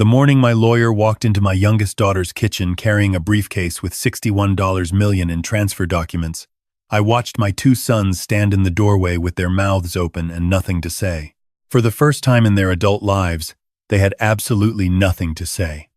The morning my lawyer walked into my youngest daughter's kitchen carrying a briefcase with $61 million in transfer documents, I watched my two sons stand in the doorway with their mouths open and nothing to say. For the first time in their adult lives, they had absolutely nothing to say.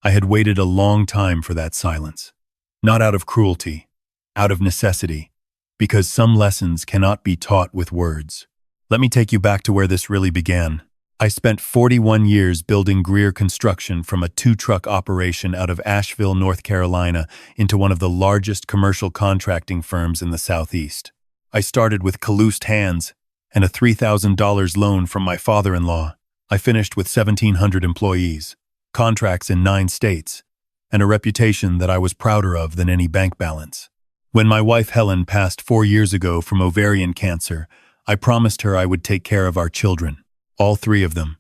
I had waited a long time for that silence. Not out of cruelty, out of necessity, because some lessons cannot be taught with words. Let me take you back to where this really began. I spent 41 years building Greer Construction from a two-truck operation out of Asheville, North Carolina, into one of the largest commercial contracting firms in the Southeast. I started with calloused hands and a $3,000 loan from my father-in-law. I finished with 1,700 employees, contracts in 9 states, and a reputation that I was prouder of than any bank balance. When my wife Helen passed 4 years ago from ovarian cancer, I promised her I would take care of our children. All 3 of them.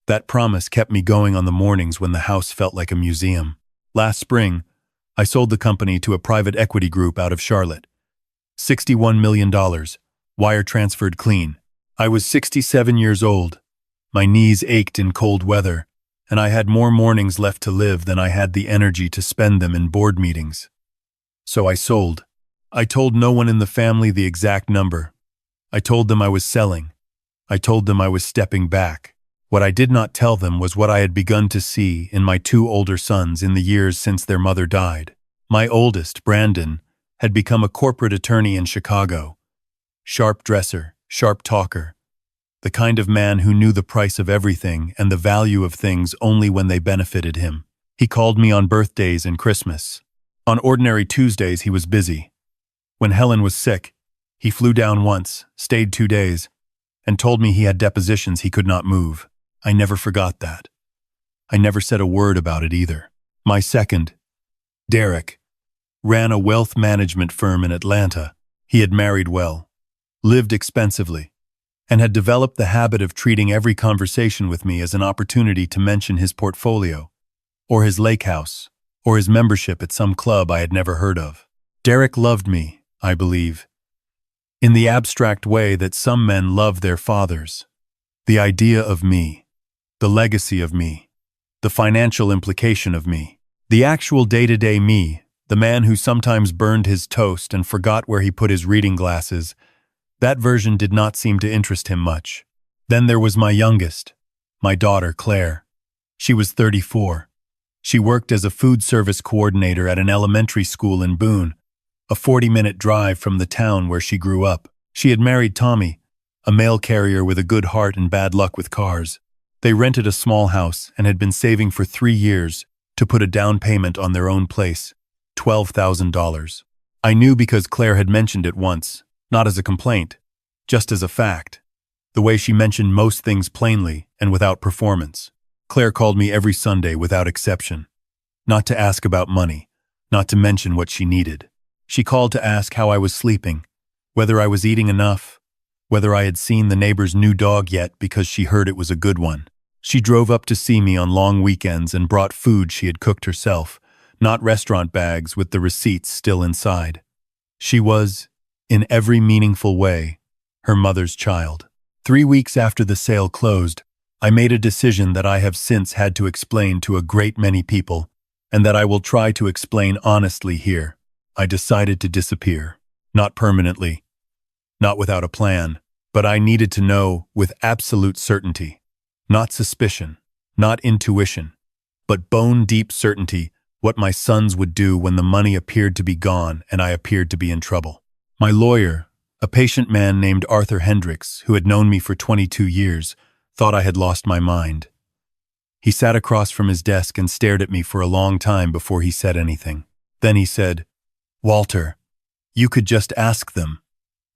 That promise kept me going on the mornings when the house felt like a museum. Last spring, I sold the company to a private equity group out of Charlotte. $61 million, wire transferred clean. I was 67 years old. My knees ached in cold weather, and I had more mornings left to live than I had the energy to spend them in board meetings. So I sold. I told no one in the family the exact number. I told them I was selling. I told them I was stepping back. What I did not tell them was what I had begun to see in my 2 older sons in the years since their mother died. My oldest, Brandon, had become a corporate attorney in Chicago. Sharp dresser, sharp talker. The kind of man who knew the price of everything and the value of things only when they benefited him. He called me on birthdays and Christmas. On ordinary Tuesdays he was busy. When Helen was sick, he flew down once, stayed 2 days, and told me he had depositions he could not move. I never forgot that. I never said a word about it either. My second, Derek, ran a wealth management firm in Atlanta. He had married well, lived expensively, and had developed the habit of treating every conversation with me as an opportunity to mention his portfolio, or his lake house, or his membership at some club I had never heard of. Derek loved me, I believe, in the abstract way that some men love their fathers. The idea of me, the legacy of me, the financial implication of me, the actual day-to-day me, the man who sometimes burned his toast and forgot where he put his reading glasses, that version did not seem to interest him much. Then there was my youngest, my daughter Claire. She was 34. She worked as a food service coordinator at an elementary school in Boone, a 40-minute drive from the town where she grew up. She had married Tommy, a mail carrier with a good heart and bad luck with cars. They rented a small house and had been saving for 3 years to put a down payment on their own place, $12,000. I knew because Claire had mentioned it once, not as a complaint, just as a fact. The way she mentioned most things plainly and without performance. Claire called me every Sunday without exception. Not to ask about money, not to mention what she needed. She called to ask how I was sleeping, whether I was eating enough, whether I had seen the neighbor's new dog yet because she heard it was a good one. She drove up to see me on long weekends and brought food she had cooked herself, not restaurant bags with the receipts still inside. She was, in every meaningful way, her mother's child. 3 weeks after the sale closed, I made a decision that I have since had to explain to a great many people, and that I will try to explain honestly here. I decided to disappear. Not permanently, not without a plan, but I needed to know with absolute certainty. Not suspicion, not intuition, but bone-deep certainty what my sons would do when the money appeared to be gone and I appeared to be in trouble. My lawyer, a patient man named Arthur Hendricks, who had known me for 22 years, thought I had lost my mind. He sat across from his desk and stared at me for a long time before he said anything. Then he said, "Walter, you could just ask them."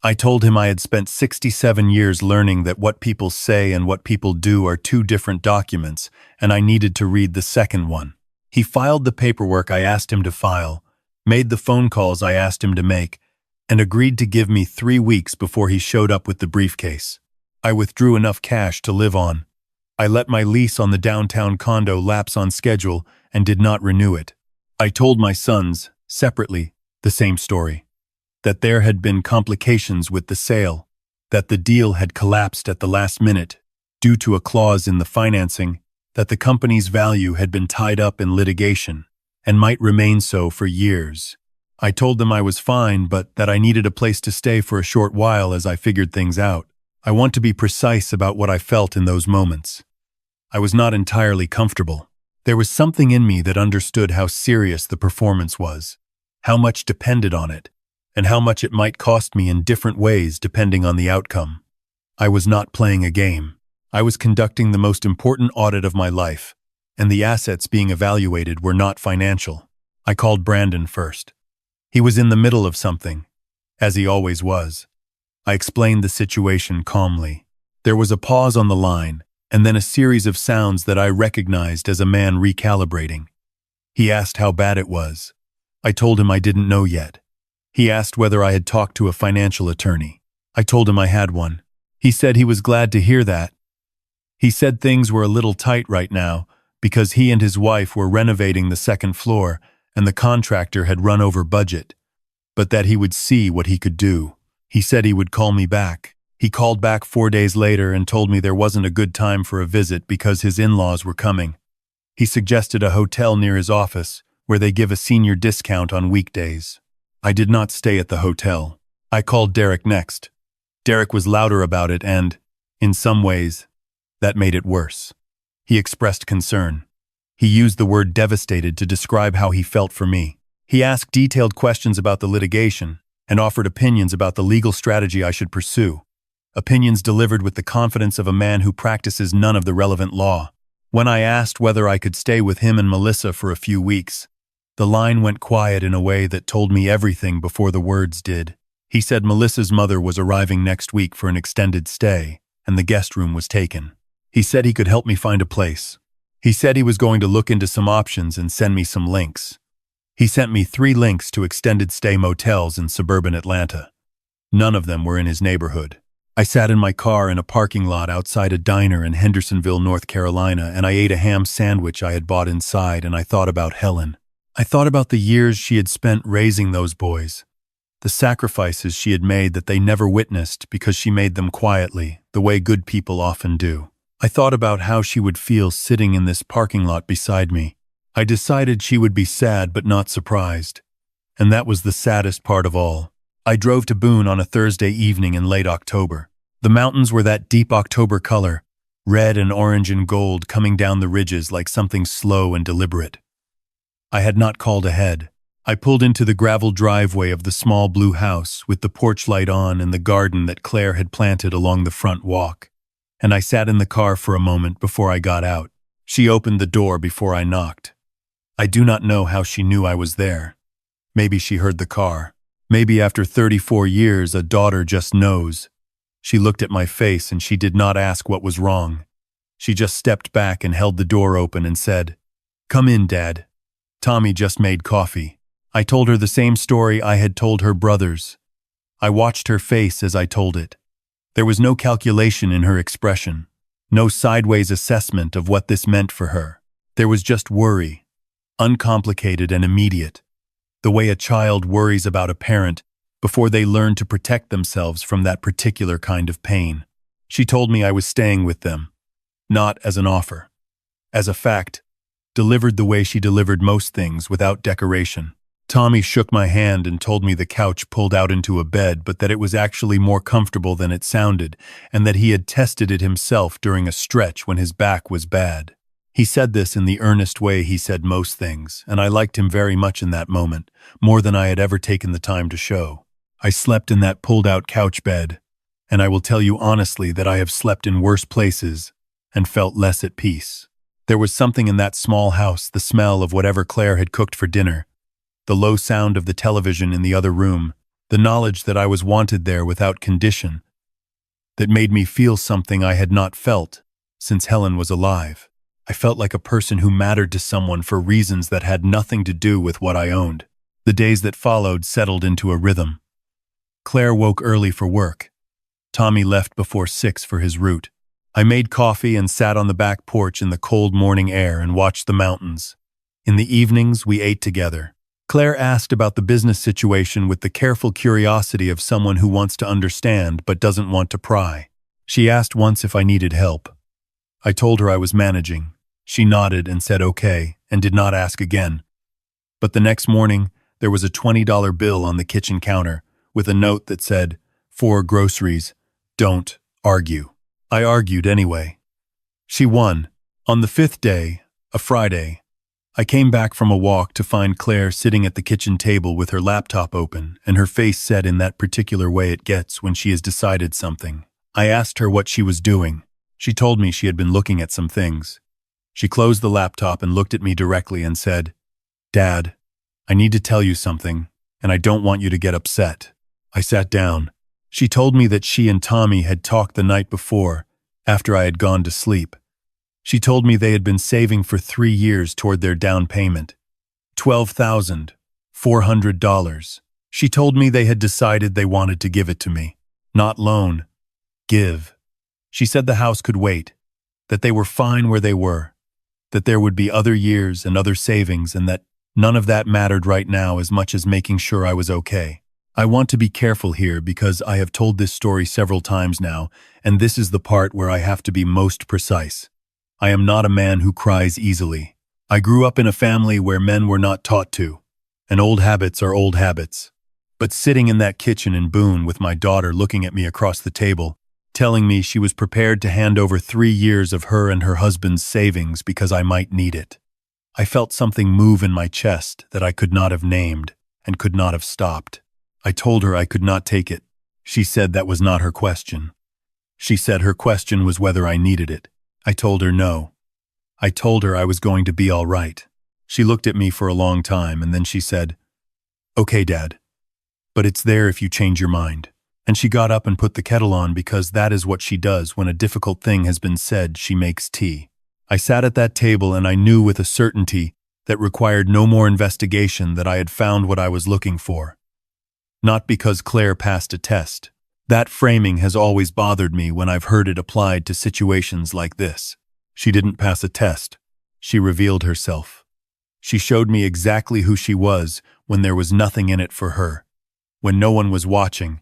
I told him I had spent 67 years learning that what people say and what people do are 2 different documents, and I needed to read the second one. He filed the paperwork I asked him to file, made the phone calls I asked him to make, and agreed to give me 3 weeks before he showed up with the briefcase. I withdrew enough cash to live on. I let my lease on the downtown condo lapse on schedule and did not renew it. I told my sons, separately, the same story. That there had been complications with the sale, that the deal had collapsed at the last minute due to a clause in the financing, that the company's value had been tied up in litigation and might remain so for years. I told them I was fine, but that I needed a place to stay for a short while as I figured things out. I want to be precise about what I felt in those moments. I was not entirely comfortable. There was something in me that understood how serious the performance was, how much depended on it, and how much it might cost me in different ways depending on the outcome. I was not playing a game. I was conducting the most important audit of my life, and the assets being evaluated were not financial. I called Brandon first. He was in the middle of something, as he always was. I explained the situation calmly. There was a pause on the line, and then a series of sounds that I recognized as a man recalibrating. He asked how bad it was. I told him I didn't know yet. He asked whether I had talked to a financial attorney. I told him I had one. He said he was glad to hear that. He said things were a little tight right now because he and his wife were renovating the second floor and the contractor had run over budget, but that he would see what he could do. He said he would call me back. He called back 4 days later and told me there wasn't a good time for a visit because his in-laws were coming. He suggested a hotel near his office where they give a senior discount on weekdays. I did not stay at the hotel. I called Derek next. Derek was louder about it and, in some ways, that made it worse. He expressed concern. He used the word devastated to describe how he felt for me. He asked detailed questions about the litigation and offered opinions about the legal strategy I should pursue. Opinions delivered with the confidence of a man who practices none of the relevant law. When I asked whether I could stay with him and Melissa for a few weeks, the line went quiet in a way that told me everything before the words did. He said Melissa's mother was arriving next week for an extended stay, and the guest room was taken. He said he could help me find a place. He said he was going to look into some options and send me some links. He sent me 3 links to extended stay motels in suburban Atlanta. None of them were in his neighborhood. I sat in my car in a parking lot outside a diner in Hendersonville, North Carolina, and I ate a ham sandwich I had bought inside, and I thought about Helen. I thought about the years she had spent raising those boys, the sacrifices she had made that they never witnessed because she made them quietly, the way good people often do. I thought about how she would feel sitting in this parking lot beside me. I decided she would be sad but not surprised. And that was the saddest part of all. I drove to Boone on a Thursday evening in late October. The mountains were that deep October color, red and orange and gold coming down the ridges like something slow and deliberate. I had not called ahead. I pulled into the gravel driveway of the small blue house with the porch light on and the garden that Claire had planted along the front walk. And I sat in the car for a moment before I got out. She opened the door before I knocked. I do not know how she knew I was there. Maybe she heard the car. Maybe after 34 years, a daughter just knows. She looked at my face and she did not ask what was wrong. She just stepped back and held the door open and said, "Come in, Dad. Tommy just made coffee." I told her the same story I had told her brothers. I watched her face as I told it. There was no calculation in her expression, no sideways assessment of what this meant for her. There was just worry, uncomplicated and immediate, the way a child worries about a parent before they learn to protect themselves from that particular kind of pain. She told me I was staying with them, not as an offer, as a fact, delivered the way she delivered most things, without decoration. Tommy shook my hand and told me the couch pulled out into a bed, but that it was actually more comfortable than it sounded, and that he had tested it himself during a stretch when his back was bad. He said this in the earnest way he said most things, and I liked him very much in that moment, more than I had ever taken the time to show. I slept in that pulled-out couch bed, and I will tell you honestly that I have slept in worse places and felt less at peace. There was something in that small house, the smell of whatever Claire had cooked for dinner, the low sound of the television in the other room, the knowledge that I was wanted there without condition, that made me feel something I had not felt since Helen was alive. I felt like a person who mattered to someone for reasons that had nothing to do with what I owned. The days that followed settled into a rhythm. Claire woke early for work. Tommy left before 6 for his route. I made coffee and sat on the back porch in the cold morning air and watched the mountains. In the evenings, we ate together. Claire asked about the business situation with the careful curiosity of someone who wants to understand but doesn't want to pry. She asked once if I needed help. I told her I was managing. She nodded and said okay, and did not ask again. But the next morning, there was a $20 bill on the kitchen counter with a note that said, "For groceries, don't argue." I argued anyway. She won. On the fifth day, a Friday, I came back from a walk to find Claire sitting at the kitchen table with her laptop open and her face set in that particular way it gets when she has decided something. I asked her what she was doing. She told me she had been looking at some things. She closed the laptop and looked at me directly and said, "Dad, I need to tell you something, and I don't want you to get upset." I sat down. She told me that she and Tommy had talked the night before, after I had gone to sleep. She told me they had been saving for 3 years toward their down payment, $12,400. She told me they had decided they wanted to give it to me. Not loan, give. She said the house could wait, that they were fine where they were, that there would be other years and other savings, and that none of that mattered right now as much as making sure I was okay. I want to be careful here because I have told this story several times now, and this is the part where I have to be most precise. I am not a man who cries easily. I grew up in a family where men were not taught to, and old habits are old habits. But sitting in that kitchen in Boone with my daughter looking at me across the table, telling me she was prepared to hand over 3 years of her and her husband's savings because I might need it, I felt something move in my chest that I could not have named and could not have stopped. I told her I could not take it. She said that was not her question. She said her question was whether I needed it. I told her no. I told her I was going to be all right. She looked at me for a long time and then she said, "Okay, Dad, but it's there if you change your mind." And she got up and put the kettle on because that is what she does when a difficult thing has been said. She makes tea. I sat at that table and I knew with a certainty that required no more investigation that I had found what I was looking for. Not because Claire passed a test. That framing has always bothered me when I've heard it applied to situations like this. She didn't pass a test. She revealed herself. She showed me exactly who she was when there was nothing in it for her, when no one was watching,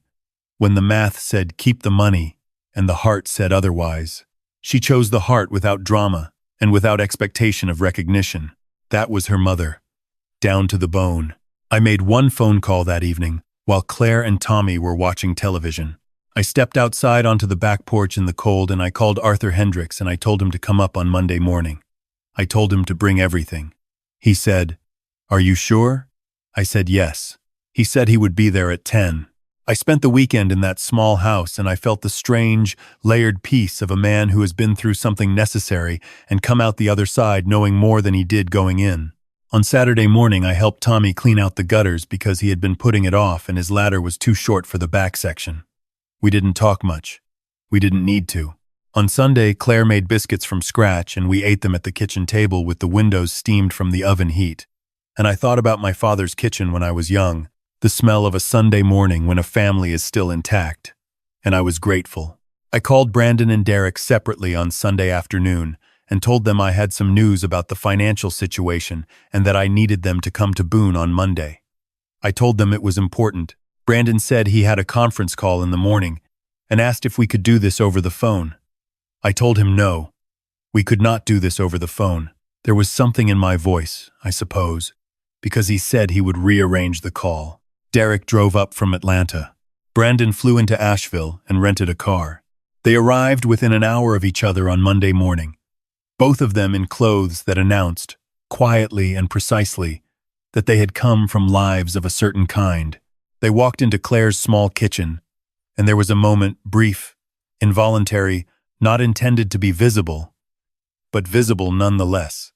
when the math said keep the money and the heart said otherwise. She chose the heart without drama and without expectation of recognition. That was her mother, down to the bone. I made one phone call that evening, while Claire and Tommy were watching television. I stepped outside onto the back porch in the cold and I called Arthur Hendricks and I told him to come up on Monday morning. I told him to bring everything. He said, "Are you sure?" I said yes. He said he would be there at 10. I spent the weekend in that small house and I felt the strange, layered peace of a man who has been through something necessary and come out the other side knowing more than he did going in. On Saturday morning, I helped Tommy clean out the gutters because he had been putting it off and his ladder was too short for the back section. We didn't talk much. We didn't need to. On Sunday, Claire made biscuits from scratch and we ate them at the kitchen table with the windows steamed from the oven heat. And I thought about my father's kitchen when I was young, the smell of a Sunday morning when a family is still intact. And I was grateful. I called Brandon and Derek separately on Sunday afternoon and told them I had some news about the financial situation and that I needed them to come to Boone on Monday. I told them it was important. Brandon said he had a conference call in the morning and asked if we could do this over the phone. I told him no. We could not do this over the phone. There was something in my voice, I suppose, because he said he would rearrange the call. Derek drove up from Atlanta. Brandon flew into Asheville and rented a car. They arrived within an hour of each other on Monday morning, both of them in clothes that announced, quietly and precisely, that they had come from lives of a certain kind. They walked into Claire's small kitchen, and there was a moment, brief, involuntary, not intended to be visible, but visible nonetheless,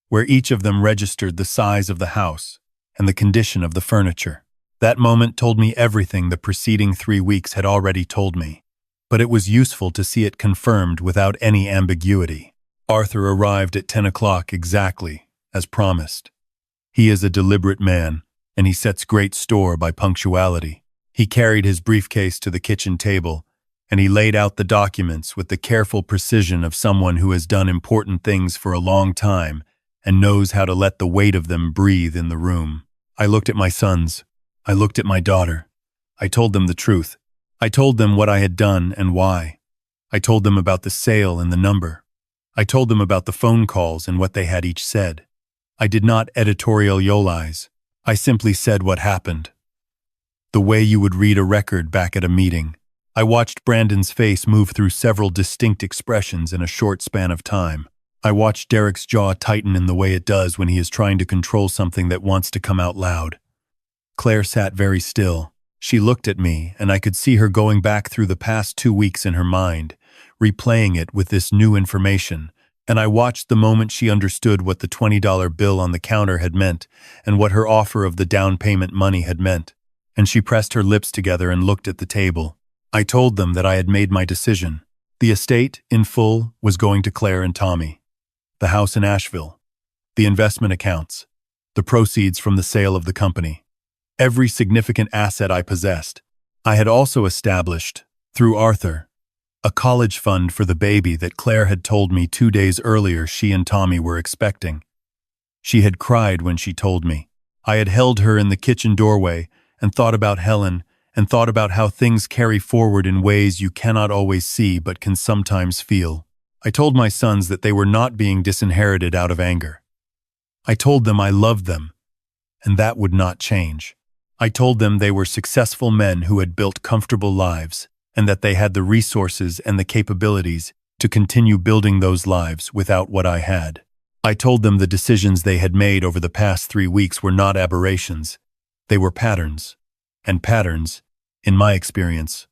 where each of them registered the size of the house and the condition of the furniture. That moment told me everything the preceding 3 weeks had already told me, but it was useful to see it confirmed without any ambiguity. Arthur arrived at 10 o'clock exactly, as promised. He is a deliberate man, and he sets great store by punctuality. He carried his briefcase to the kitchen table, and he laid out the documents with the careful precision of someone who has done important things for a long time and knows how to let the weight of them breathe in the room. I looked at my sons. I looked at my daughter. I told them the truth. I told them what I had done and why. I told them about the sale and the number. I told them about the phone calls and what they had each said. I did not editorialize. I simply said what happened. The way you would read a record back at a meeting. I watched Brandon's face move through several distinct expressions in a short span of time. I watched Derek's jaw tighten in the way it does when he is trying to control something that wants to come out loud. Claire sat very still. She looked at me, and I could see her going back through the past 2 weeks in her mind, replaying it with this new information, and I watched the moment she understood what the $20 bill on the counter had meant and what her offer of the down payment money had meant. And she pressed her lips together and looked at the table. I told them that I had made my decision. The estate, in full, was going to Claire and Tommy. The house in Asheville. The investment accounts. The proceeds from the sale of the company. Every significant asset I possessed. I had also established, through Arthur, a college fund for the baby that Claire had told me 2 days earlier she and Tommy were expecting. She had cried when she told me. I had held her in the kitchen doorway and thought about Helen and thought about how things carry forward in ways you cannot always see but can sometimes feel. I told my sons that they were not being disinherited out of anger. I told them I loved them, and that would not change. I told them they were successful men who had built comfortable lives, and that they had the resources and the capabilities to continue building those lives without what I had. I told them the decisions they had made over the past 3 weeks were not aberrations. They were patterns, and patterns, in my experience,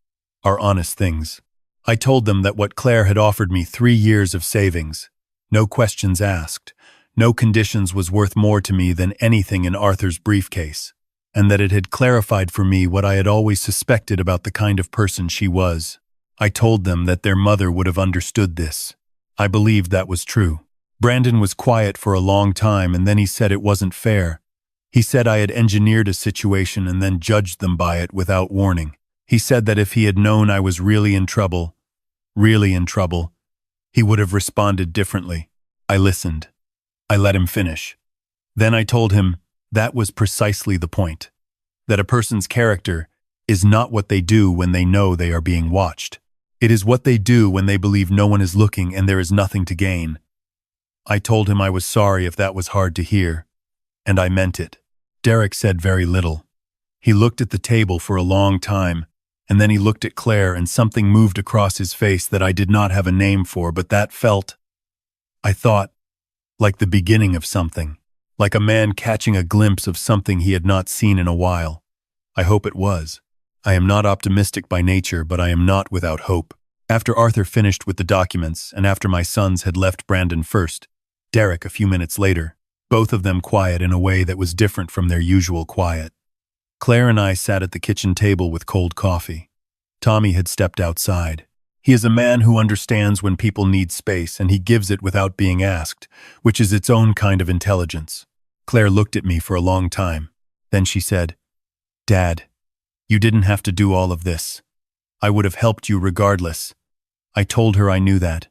are honest things. I told them that what Claire had offered me 3 years of savings, no questions asked, no conditions was worth more to me than anything in Arthur's briefcase, and that it had clarified for me what I had always suspected about the kind of person she was. I told them that their mother would have understood this. I believed that was true. Brandon was quiet for a long time, and then he said it wasn't fair. He said I had engineered a situation and then judged them by it without warning. He said that if he had known I was really in trouble, he would have responded differently. I listened. I let him finish. Then I told him that was precisely the point. That a person's character is not what they do when they know they are being watched. It is what they do when they believe no one is looking and there is nothing to gain. I told him I was sorry if that was hard to hear, and I meant it. Derek said very little. He looked at the table for a long time, and then he looked at Claire, and something moved across his face that I did not have a name for, but that felt, I thought, like the beginning of something, like a man catching a glimpse of something he had not seen in a while. I hope it was. I am not optimistic by nature, but I am not without hope. After Arthur finished with the documents, and after my sons had left Brandon first, Derek a few minutes later, both of them quiet in a way that was different from their usual quiet. Claire and I sat at the kitchen table with cold coffee. Tommy had stepped outside. He is a man who understands when people need space, and he gives it without being asked, which is its own kind of intelligence. Claire looked at me for a long time. Then she said, "Dad, you didn't have to do all of this. I would have helped you regardless." I told her I knew that.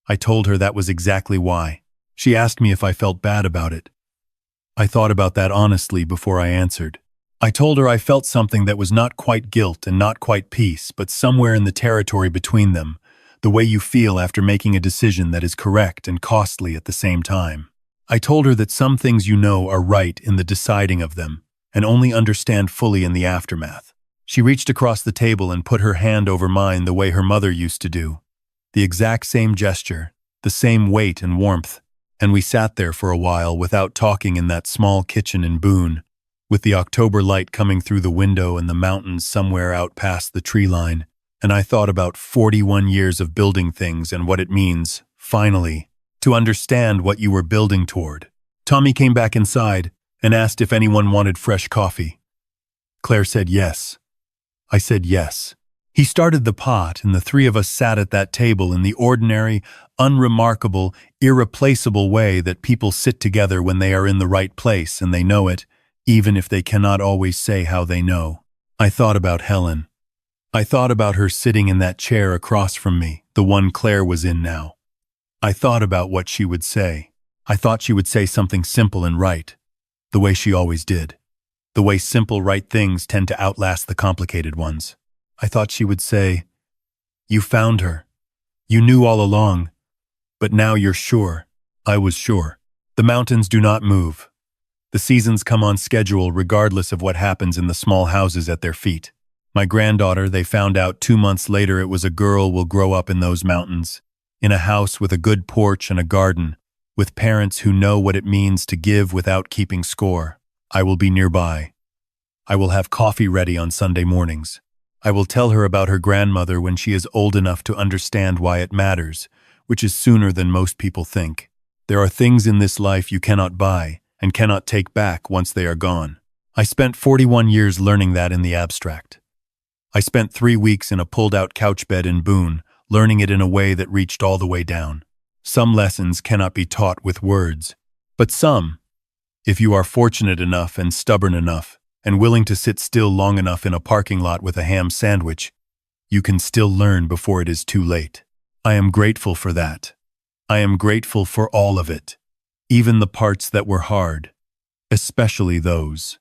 I told her that was exactly why. She asked me if I felt bad about it. I thought about that honestly before I answered. I told her I felt something that was not quite guilt and not quite peace, but somewhere in the territory between them, the way you feel after making a decision that is correct and costly at the same time. I told her that some things you know are right in the deciding of them, and only understand fully in the aftermath. She reached across the table and put her hand over mine the way her mother used to do. The exact same gesture, the same weight and warmth, and we sat there for a while without talking in that small kitchen in Boone, with the October light coming through the window and the mountains somewhere out past the tree line, and I thought about 41 years of building things and what it means, finally, to understand what you were building toward. Tommy came back inside and asked if anyone wanted fresh coffee. Claire said yes. I said yes. He started the pot, and the 3 of us sat at that table in the ordinary, unremarkable, irreplaceable way that people sit together when they are in the right place and they know it, even if they cannot always say how they know. I thought about Helen. I thought about her sitting in that chair across from me, the one Claire was in now. I thought about what she would say. I thought she would say something simple and right, the way she always did. The way simple, right things tend to outlast the complicated ones. I thought she would say, "You found her. You knew all along. But now you're sure. I was sure. The mountains do not move. The seasons come on schedule regardless of what happens in the small houses at their feet. My granddaughter, they found out 2 months later it was a girl, will grow up in those mountains, in a house with a good porch and a garden, with parents who know what it means to give without keeping score. I will be nearby. I will have coffee ready on Sunday mornings. I will tell her about her grandmother when she is old enough to understand why it matters, which is sooner than most people think. There are things in this life you cannot buy and cannot take back once they are gone. I spent 41 years learning that in the abstract. I spent 3 weeks in a pulled-out couch bed in Boone, learning it in a way that reached all the way down. Some lessons cannot be taught with words, but some, if you are fortunate enough and stubborn enough and willing to sit still long enough in a parking lot with a ham sandwich, you can still learn before it is too late. I am grateful for that. I am grateful for all of it, even the parts that were hard, especially those.